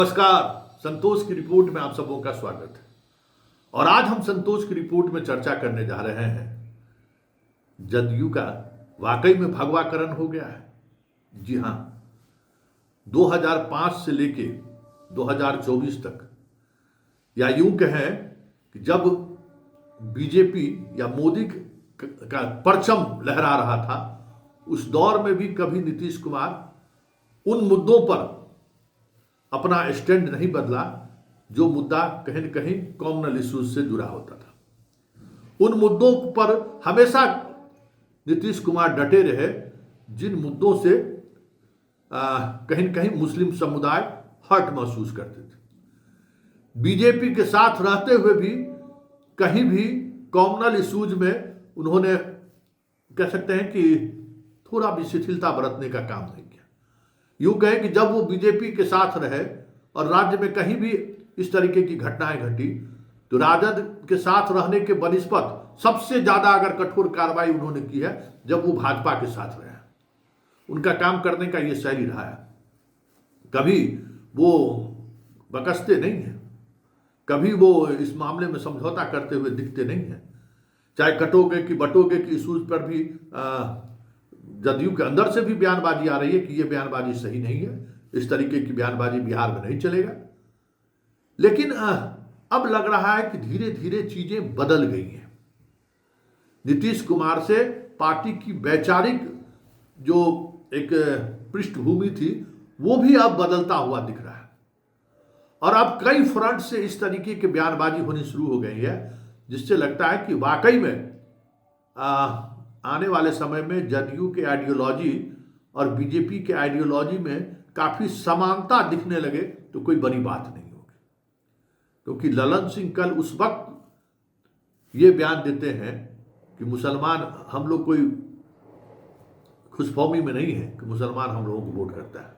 नमस्कार। संतोष की रिपोर्ट में आप सबों का स्वागत है। और आज हम संतोष की रिपोर्ट में चर्चा करने जा रहे हैं जदयू का वाकई में भगवाकरण हो गया है। जी हां, 2005 से लेके 2024 तक, या यूं कहें कि जब बीजेपी या मोदी का परचम लहरा रहा था, उस दौर में भी कभी नीतीश कुमार उन मुद्दों पर अपना स्टैंड नहीं बदला जो मुद्दा कहीं न कहीं कॉमनल इश्यूज से जुड़ा होता था। उन मुद्दों पर हमेशा नीतीश कुमार डटे रहे जिन मुद्दों से कहीं न कहीं मुस्लिम समुदाय हर्ट महसूस करते थे। बीजेपी के साथ रहते हुए भी कहीं भी कॉमनल इश्यूज में उन्होंने कह सकते हैं कि थोड़ा भी शिथिलता बरतने का काम नहीं किया। यूं कहें कि जब वो बीजेपी के साथ रहे और राज्य में कहीं भी इस तरीके की घटनाएं घटी, तो राजद के साथ रहने के बनिस्पत सबसे ज्यादा अगर कठोर कार्रवाई उन्होंने की है जब वो भाजपा के साथ रहे। उनका काम करने का ये शैली रहा है। कभी वो बकसते नहीं है, कभी वो इस मामले में समझौता करते हुए दिखते नहीं है। चाहे कटोगे कि बटोगे की इशूज पर भी जदयू के अंदर से भी बयानबाजी आ रही है कि ये बयानबाजी सही नहीं है, इस तरीके की बयानबाजी बिहार में नहीं चलेगा। लेकिन अब लग रहा है कि धीरे धीरे चीजें बदल गई हैं। नीतीश कुमार से पार्टी की वैचारिक जो एक पृष्ठभूमि थी वो भी अब बदलता हुआ दिख रहा है। और अब कई फ्रंट से इस तरीके की बयानबाजी होनी शुरू हो गई है जिससे लगता है कि वाकई में आने वाले समय में जदयू के आइडियोलॉजी और बीजेपी के आइडियोलॉजी में काफी समानता दिखने लगे तो कोई बड़ी बात नहीं होगी। क्योंकि ललन सिंह कल उस वक्त ये बयान देते हैं कि मुसलमान, हम लोग कोई खुशफहमी में नहीं है कि मुसलमान हम लोगों को वोट करता है,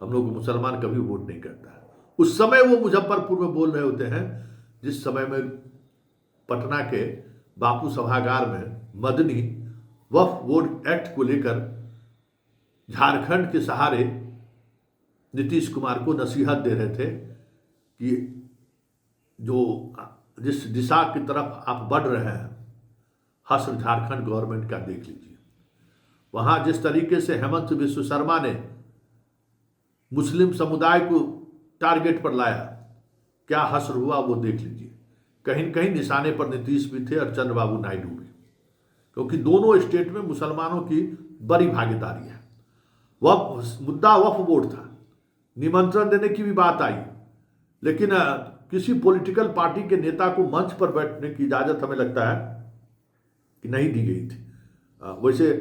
हम लोग को मुसलमान कभी वोट नहीं करता है। उस समय वो मुजफ्फरपुर में बोल रहे होते हैं जिस समय में पटना के बापू सभागार में मदनी वक्फ बोर्ड एक्ट को लेकर झारखंड के सहारे नीतीश कुमार को नसीहत दे रहे थे कि जिस दिशा की तरफ आप बढ़ रहे हैं, हस्र झारखंड गवर्नमेंट का देख लीजिए। वहां जिस तरीके से हेमंत बिस्व शर्मा ने मुस्लिम समुदाय को टारगेट पर लाया, क्या हस्र हुआ वो देख लीजिए। कहीं न कहीं निशाने पर नीतीश भी थे और चंद्रबाबू नायडू भी, क्योंकि दोनों स्टेट में मुसलमानों की बड़ी भागीदारी है। वह मुद्दा वक्फ बोर्ड था, निमंत्रण देने की भी बात आई, लेकिन किसी पॉलिटिकल पार्टी के नेता को मंच पर बैठने की इजाजत हमें लगता है कि नहीं दी गई थी। वैसे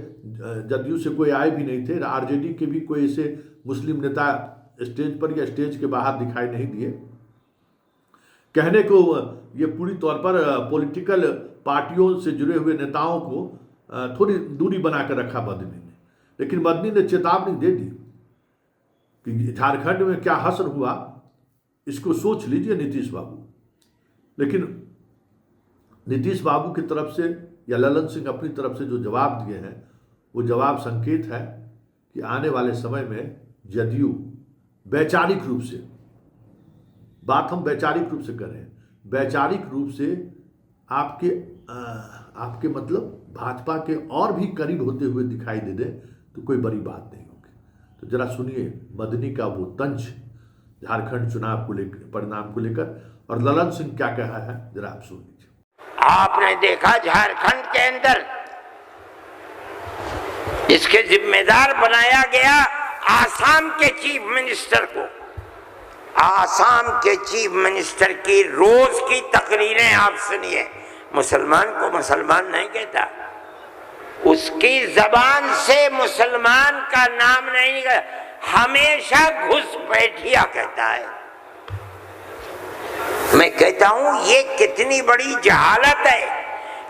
जदयू से कोई आए भी नहीं थे, आरजेडी के भी कोई ऐसे मुस्लिम नेता स्टेज पर या स्टेज के बाहर दिखाई नहीं दिए। कहने को ये पूरी तौर पर पॉलिटिकल पार्टियों से जुड़े हुए नेताओं को थोड़ी दूरी बनाकर रखा मदनी ने, लेकिन मदनी ने चेतावनी दे दी कि झारखंड में क्या हश्र हुआ इसको सोच लीजिए नीतीश बाबू। लेकिन नीतीश बाबू की तरफ से या ललन सिंह अपनी तरफ से जो जवाब दिए हैं वो जवाब संकेत है कि आने वाले समय में जदयू वैचारिक रूप से, बात हम वैचारिक रूप से कर रहे हैं, वैचारिक रूप से आपके मतलब भाजपा के और भी करीब होते हुए दिखाई दे दे तो कोई बड़ी बात नहीं होगी। तो जरा सुनिए मदनी का वो तंज झारखंड चुनाव को लेकर, परिणाम को लेकर, और ललन सिंह क्या कहा है, जरा आप सुन लीजिए। आपने देखा झारखंड के अंदर इसके जिम्मेदार बनाया गया आसाम के चीफ मिनिस्टर को। आसाम के चीफ मिनिस्टर की रोज की तकरीरें आप सुनिए, मुसलमान को मुसलमान नहीं कहता, उसकी जबान से मुसलमान का नाम नहीं, हमेशा घुसपैठिया कहता है। मैं कहता हूं ये कितनी बड़ी जहालत है।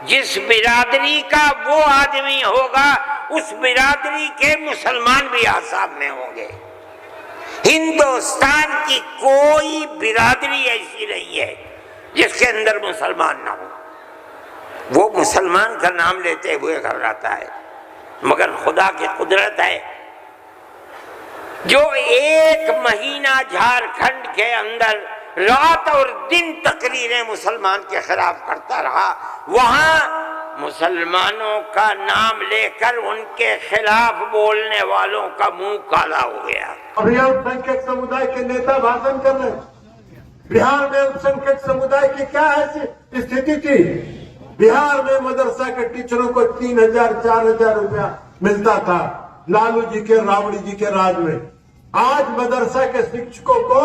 जिस बिरादरी का वो आदमी होगा उस बिरादरी के मुसलमान भी आसाम में होंगे। हिंदुस्तान की कोई बिरादरी ऐसी नहीं है जिसके अंदर मुसलमान ना हो। वो मुसलमान का नाम लेते हुए घबराता है, मगर खुदा की कुदरत है जो एक महीना झारखंड के अंदर रात और दिन तकरीरें मुसलमान के खिलाफ करता रहा, वहां मुसलमानों का नाम लेकर उनके खिलाफ बोलने वालों का मुंह काला हो गया। अभी अल्पसंख्यक समुदाय के नेता भाषण कर रहे हैं। बिहार में अल्पसंख्यक समुदाय की क्या है स्थिति थी? बिहार में मदरसा के टीचरों को 3,000 4,000 रुपया मिलता था लालू जी के राबड़ी जी के राज में। आज मदरसा के शिक्षकों को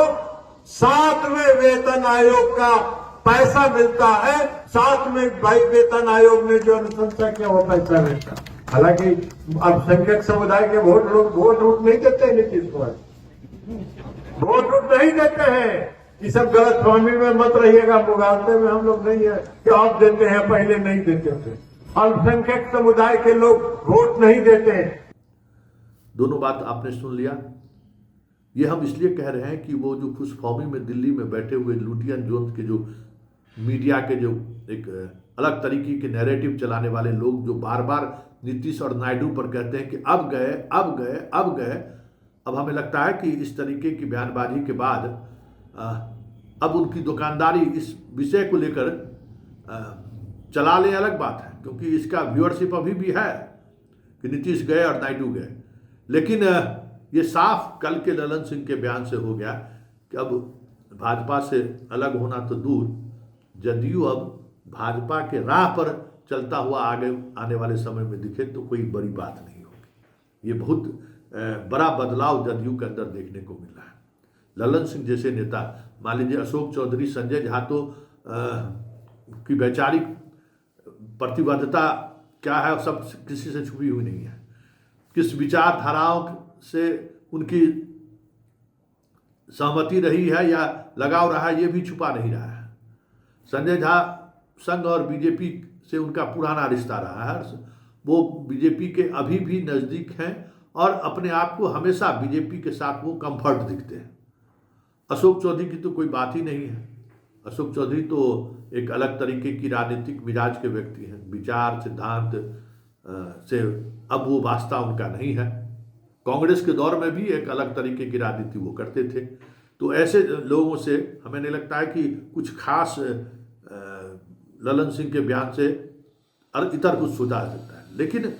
7वें वेतन आयोग का पैसा मिलता है। 7वें वेतन आयोग ने जो अनुशंसा किया वो पैसा मिलता। हालांकि अल्पसंख्यक समुदाय के लोग वोट नहीं देते हैं नीतीश कुमार, वोट नहीं देते हैं। ये सब गलत फहमी में मत रहिएगा, मुगालते में हम लोग नहीं है कि आप देते हैं, पहले नहीं देते थे। अल्पसंख्यक समुदाय के लोग वोट नहीं देते हैं। दोनों बात आपने सुन लिया। ये हम इसलिए कह रहे हैं कि वो जो खुशफहमी में दिल्ली में बैठे हुए लुटियन जोन्स के जो मीडिया के जो एक अलग तरीके के नैरेटिव चलाने वाले लोग जो बार बार नीतीश और नायडू पर कहते हैं कि अब गए अब गए अब गए, अब हमें लगता है कि इस तरीके की बयानबाजी के बाद अब उनकी दुकानदारी इस विषय को लेकर चला ले अलग बात है, क्योंकि इसका व्यूअरशिप अभी भी है कि नीतीश गए और नायडू गए। लेकिन ये साफ कल के ललन सिंह के बयान से हो गया कि अब भाजपा से अलग होना तो दूर, जदयू अब भाजपा के राह पर चलता हुआ आगे आने वाले समय में दिखे तो कोई बड़ी बात नहीं होगी। ये बहुत बड़ा बदलाव जदयू के अंदर देखने को मिल रहा है। ललन सिंह जैसे नेता, मान लीजिए अशोक चौधरी, संजय झा तो की वैचारिक प्रतिबद्धता क्या है सब किसी से छुपी हुई नहीं है। किस विचारधाराओं से उनकी सहमति रही है या लगाव रहा है ये भी छुपा नहीं रहा है। संजय झा संघ और बीजेपी से उनका पुराना रिश्ता रहा है, वो बीजेपी के अभी भी नज़दीक हैं और अपने आप को हमेशा बीजेपी के साथ वो कंफर्ट दिखते हैं। अशोक चौधरी की तो कोई बात ही नहीं है। अशोक चौधरी तो एक अलग तरीके की राजनीतिक मिजाज के व्यक्ति हैं, विचार सिद्धांत से अब वो वास्ता उनका नहीं है। कांग्रेस के दौर में भी एक अलग तरीके की राजनीति वो करते थे। तो ऐसे लोगों से हमें नहीं लगता है कि कुछ खास ललन सिंह के बयान से इतर कुछ सोचा जा सकता है। लेकिन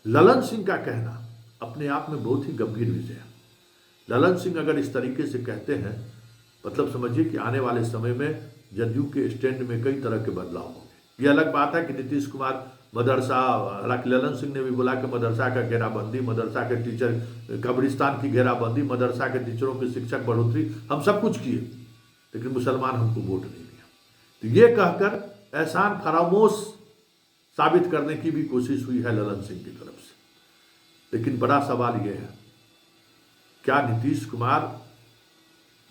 ललन सिंह का कहना अपने आप में बहुत ही गंभीर विषय है। ललन सिंह अगर इस तरीके से कहते हैं, मतलब समझिए कि आने वाले समय में जदयू के स्टैंड में कई तरह के बदलाव होंगे। ये अलग बात है कि नीतीश कुमार मदरसा, हालांकि ललन सिंह ने भी बोला कि मदरसा का घेराबंदी, मदरसा के टीचर कब्रिस्तान की घेराबंदी, मदरसा के टीचरों की शिक्षक बढ़ोतरी, हम सब कुछ किए, लेकिन मुसलमान हमको वोट नहीं दिया। तो ये कहकर एहसान फरामोश साबित करने की भी कोशिश हुई है ललन सिंह की तरफ से। लेकिन बड़ा सवाल ये है, क्या नीतीश कुमार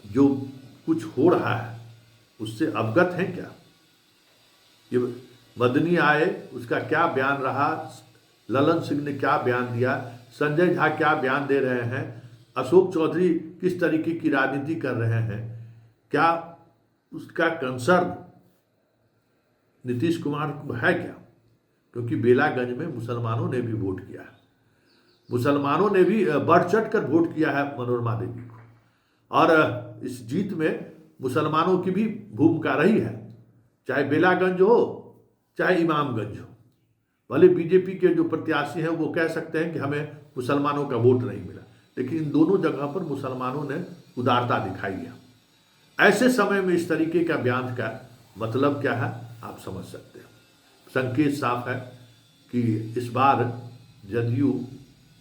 जो कुछ हो रहा है उससे अवगत हैं क्या? ये मदनी आए, उसका क्या बयान रहा, ललन सिंह ने क्या बयान दिया, संजय झा क्या बयान दे रहे हैं, अशोक चौधरी किस तरीके की राजनीति कर रहे हैं, क्या उसका कंसर्न नीतीश कुमार को है क्या? क्योंकि बेलागंज में मुसलमानों ने भी वोट किया है, मुसलमानों ने भी बढ़ चढ़ कर वोट किया है मनोरमा देवी को, और इस जीत में मुसलमानों की भी भूमिका रही है, चाहे बेलागंज हो चाहे इमामगंज हो। भले बीजेपी के जो प्रत्याशी हैं वो कह सकते हैं कि हमें मुसलमानों का वोट नहीं मिला, लेकिन इन दोनों जगह पर मुसलमानों ने उदारता दिखाई है। ऐसे समय में इस तरीके का बयान का मतलब क्या है आप समझ सकते हैं। संकेत साफ है कि इस बार जदयू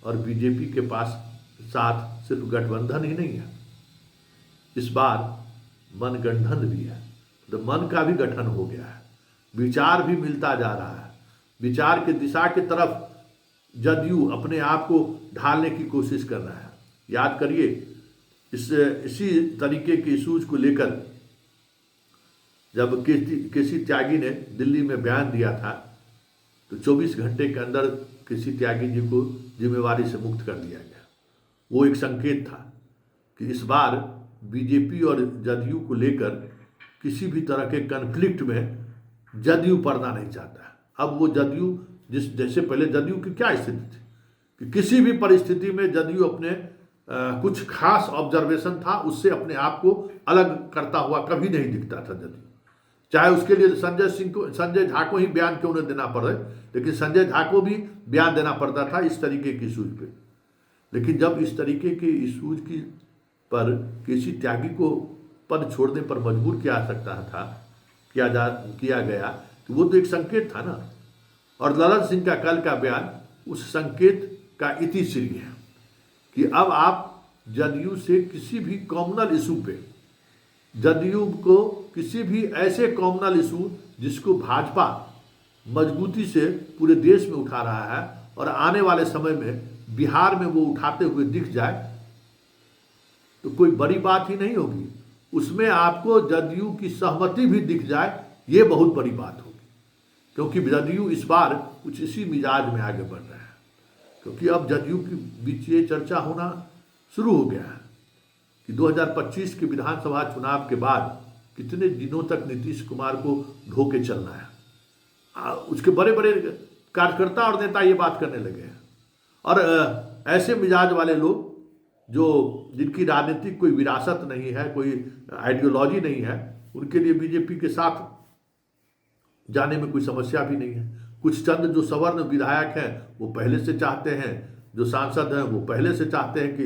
और बीजेपी के पास साथ सिर्फ गठबंधन ही नहीं है, इस बार मनगठन भी है। तो मन का भी गठन हो गया है, विचार भी मिलता जा रहा है, विचार के दिशा की तरफ जदयू अपने आप को ढालने की कोशिश कर रहा है। याद करिए इसी तरीके के इशूज को लेकर जब केसी त्यागी ने दिल्ली में बयान दिया था तो 24 घंटे के अंदर केसी त्यागी जी को जिम्मेवारी से मुक्त कर दिया गया। वो एक संकेत था कि इस बार बीजेपी और जदयू को लेकर किसी भी तरह के कन्फ्लिक्ट में जदयू पड़ना नहीं चाहता है। अब वो जदयू जैसे पहले जदयू की क्या स्थिति थी कि किसी भी परिस्थिति में जदयू अपने कुछ खास ऑब्जर्वेशन था, उससे अपने आप को अलग करता हुआ कभी नहीं दिखता था जदयू। चाहे उसके लिए संजय झा को ही बयान क्यों न देना पड़े, लेकिन संजय झा को भी बयान देना पड़ता था इस तरीके की इशूज पे। लेकिन जब इस तरीके के इशूज की पर केसी त्यागी को पद छोड़ने पर मजबूर किया गया, तो वो तो एक संकेत था ना। और ललन सिंह का कल का बयान उस संकेत का इतिश्री है कि अब आप जदयू से किसी भी कॉमनल इशू पे, जदयू को किसी भी ऐसे कॉमनल इशू जिसको भाजपा मजबूती से पूरे देश में उठा रहा है और आने वाले समय में बिहार में वो उठाते हुए दिख जाए, तो कोई बड़ी बात ही नहीं होगी। उसमें आपको जदयू की सहमति भी दिख जाए, ये बहुत बड़ी बात होगी। क्योंकि जदयू इस बार कुछ इसी मिजाज में आगे बढ़ रहा है, क्योंकि अब जदयू के बीच ये चर्चा होना शुरू हो गया है कि 2025 के विधानसभा चुनाव के बाद कितने दिनों तक नीतीश कुमार को ढोके चलना है। उसके बड़े बड़े कार्यकर्ता और नेता ये बात करने लगे हैं। और ऐसे मिजाज वाले लोग जिनकी राजनीतिक कोई विरासत नहीं है, कोई आइडियोलॉजी नहीं है, उनके लिए बीजेपी के साथ जाने में कोई समस्या भी नहीं है। कुछ चंद जो सवर्ण विधायक हैं वो पहले से चाहते हैं, जो सांसद हैं वो पहले से चाहते हैं कि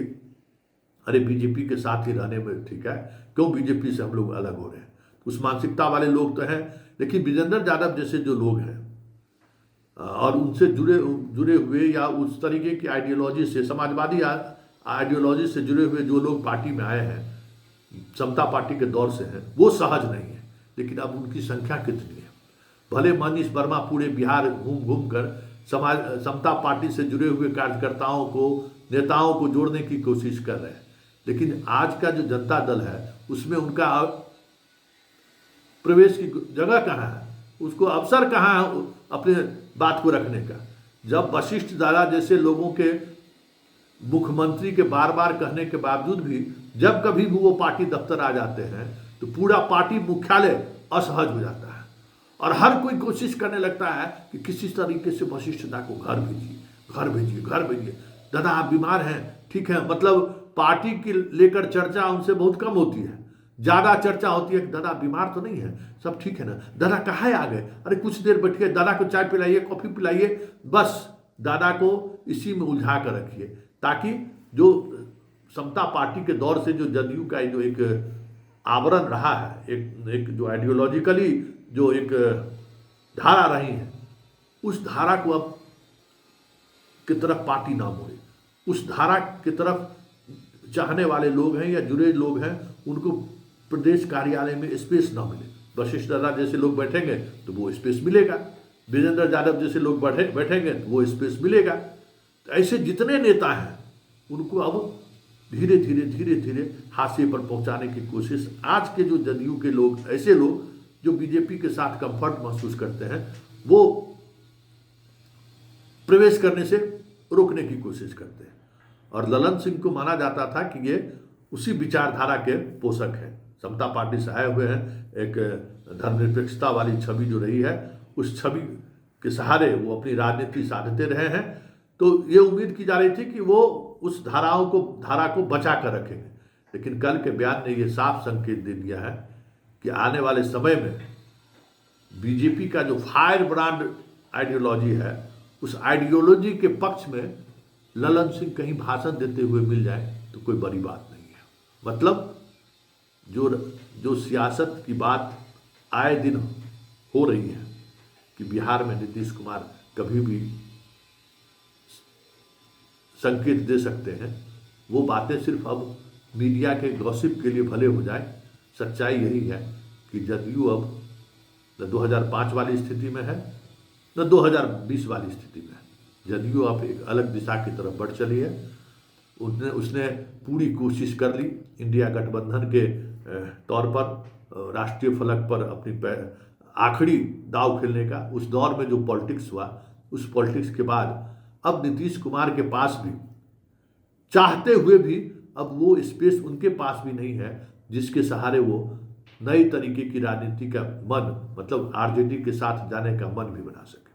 अरे बीजेपी के साथ ही रहने में ठीक है, क्यों बीजेपी से हम लोग अलग हो रहे हैं। उस मानसिकता वाले लोग तो हैं। लेकिन विजेंद्र यादव जैसे जो लोग हैं और उनसे जुड़े हुए या उस तरीके की आइडियोलॉजी से, समाजवादी आइडियोलॉजी से जुड़े हुए जो लोग पार्टी में आए हैं, समता पार्टी के दौर से हैं, वो सहज नहीं है। लेकिन अब उनकी संख्या कितनी है? भले मनीष वर्मा पूरे बिहार घूम कर समता पार्टी से जुड़े हुए कार्यकर्ताओं को, नेताओं को जोड़ने की कोशिश कर रहे हैं, लेकिन आज का जो जनता दल है उसमें उनका प्रवेश की जगह कहाँ है, उसको अवसर कहाँ है अपने बात को रखने का। जब वशिष्ठ दादा जैसे लोगों के मुख्यमंत्री के बार बार कहने के बावजूद भी जब कभी भी वो पार्टी दफ्तर आ जाते हैं तो पूरा पार्टी मुख्यालय असहज हो जाता है और हर कोई कोशिश करने लगता है कि किसी तरीके से वशिष्ठ दादा को घर भेजिए। दादा आप बीमार हैं, ठीक है, मतलब पार्टी की लेकर चर्चा उनसे बहुत कम होती है। ज़्यादा चर्चा होती है कि दादा बीमार तो नहीं है, सब ठीक है ना, दादा कहाँ आ गए, अरे कुछ देर बैठिए, दादा को चाय पिलाइए, कॉफ़ी पिलाइए। बस दादा को इसी में उलझा कर रखिए, ताकि जो समता पार्टी के दौर से जो जदयू का जो एक आवरण रहा है, एक जो आइडियोलॉजिकली जो एक धारा रही है, उस धारा को अब की तरफ पार्टी ना मोड़े। उस धारा की तरफ चाहने वाले लोग हैं या जुड़े लोग हैं, उनको प्रदेश कार्यालय में स्पेस ना मिले। वशिष्ठ दादा जैसे लोग बैठेंगे तो वो स्पेस मिलेगा, विजेंद्र यादव जैसे लोग बैठेंगे तो वो स्पेस मिलेगा। तो ऐसे जितने नेता हैं उनको अब धीरे धीरे हाशिए पर पहुंचाने की कोशिश आज के जो जदयू के लोग, ऐसे लोग जो बीजेपी के साथ कंफर्ट महसूस करते हैं, वो प्रवेश करने से रोकने की कोशिश करते हैं। और ललन सिंह को माना जाता था कि ये उसी विचारधारा के पोषक हैं, समता पार्टी से आए हुए हैं। एक धर्मनिरपेक्षता वाली छवि जो रही है, उस छवि के सहारे वो अपनी राजनीति साधते रहे हैं। तो ये उम्मीद की जा रही थी कि वो उस धारा को बचा कर रखेंगे। लेकिन कल के बयान ने ये साफ संकेत दे दिया है कि आने वाले समय में बीजेपी का जो फायर ब्रांड आइडियोलॉजी है, उस आइडियोलॉजी के पक्ष में ललन सिंह कहीं भाषण देते हुए मिल जाए तो कोई बड़ी बात नहीं है। मतलब जो सियासत की बात आए दिन हो रही है कि बिहार में नीतीश कुमार कभी भी संकेत दे सकते हैं, वो बातें सिर्फ अब मीडिया के गॉसिप के लिए भले हो जाए। सच्चाई यही है कि जदयू अब न 2005 वाली स्थिति में है न 2020 वाली स्थिति में है। जदयू अब एक अलग दिशा की तरफ बढ़ चली है। उसने पूरी कोशिश कर ली इंडिया गठबंधन के तौर पर राष्ट्रीय फलक पर अपनी आखिरी दाव खेलने का। उस दौर में जो पॉलिटिक्स हुआ, उस पॉलिटिक्स के बाद अब नीतीश कुमार के पास भी, चाहते हुए भी, अब वो स्पेस उनके पास भी नहीं है जिसके सहारे वो नई तरीके की राजनीति का मन, मतलब आरजेडी के साथ जाने का मन भी बना सके।